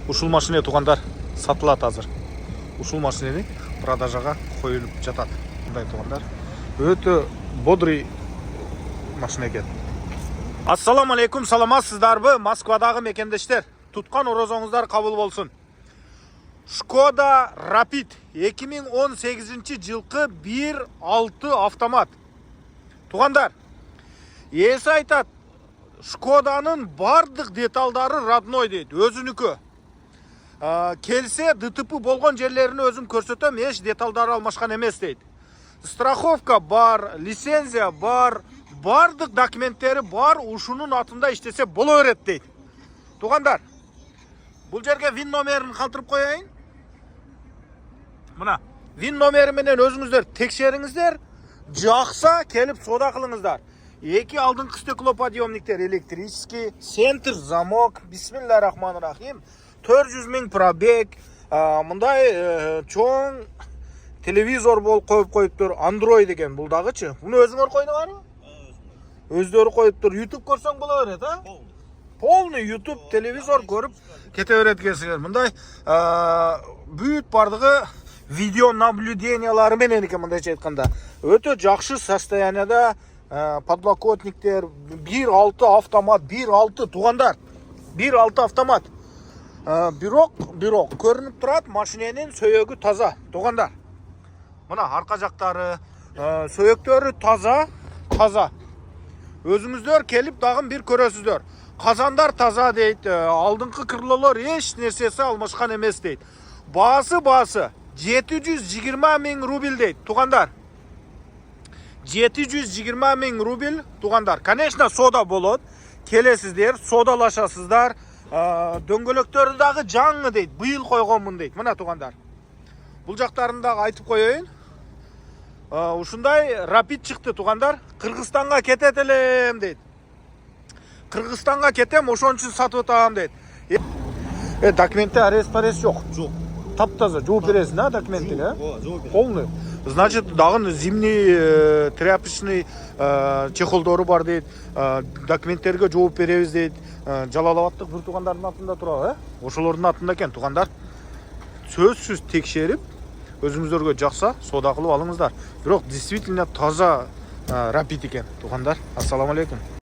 Ушул машина тугандар сатылат азыр. Ушул машинени продажага коюлуп жатат. Мындай тугандар. Өтө бодрый машина экен. Ассаламу алейкум, саламатсыздарбы? Москвадагы мекендештер. Туткан орозоңуздар кабыл болсун. Skoda Rapid 2018 жылкы 1.6 автомат. Тугандар, эси айтат, Skodanын бардык деталдары родной дейт, өзүнүкү. Келсе ДТП болгон жерлерин өзүм көрсөтөм, эч деталдары алмашкан эмес дейт. Страховка бар, лицензия бар, бардык документтери бар, ушунун атында иштесе боло берет дейт. Тугандар, бул жерге вин номерин калтырып коеюн. Мына, вин номери менен өзүңүздөр текшериңиздер, жакса келип соода кылыңыздар. Эки алдыңкы стеклоподъемниктер электрический, центр замок, бисмиллахиррахманиррахим, 400 000 пробег, мындай чоң телевизор болуп коюптур, Android экен бул дагычы. Буну өзүңөр койдуңарбы? Өздөрү коюптур. YouTube көрсөң боло берет, а? Полный YouTube телевизор көрүп кете берет экенсиңер. Мындай бүт бардыгы видео наблюдениялары менен экен, мындайча айтканда. Өтө жакшы состоянияда, подлокотниктер, 1.6 автомат, 1.6 тугандар. 1.6 автомат. Бирок көрүнүп турат, машиненин сөйөгү таза, тугандар. Мына арка жактары, сөйөктөрү таза. Өзүңүздөр келип дагы бир көрөсүздөр. Казандар таза дейт, алдыңкы крылолор эч нерсеси алмашкан эмес дейт. Баасы 720 000 рубль дейт, тугандар. 720 000 рубль, тугандар. Конечно, соода болот. Келесиздер, соодалашасыздар. Дөңгөлөктөрү дагы жаңы дейт, быйыл койгонмун дейт. Мына тугандар. Бул жактарын дагы айтып коеюн. Ушундай Rapid чыкты, тугандар. Кыргызстанга кетет элем дейт. Кыргызстанга кетем, ошон үчүн сатып атам дейт. Документте арест жок. Жок. Таптаза жооп бересиң, а, документине, а? Ооба, жооп берем. Полный. Значит, дагы зимний тряпочный чехолдору бар дейт. Документтерге жооп беребиз дейт. Жалалабаттык бир тугандардын атында турабы, ошолордун атында экен, тугандар. Сөзсүз текшерип, өзүңүздөргө жакса соода кылып алыңыздар. Бирок действительно таза Rapid экен, тугандар. Ассаламу алейкум.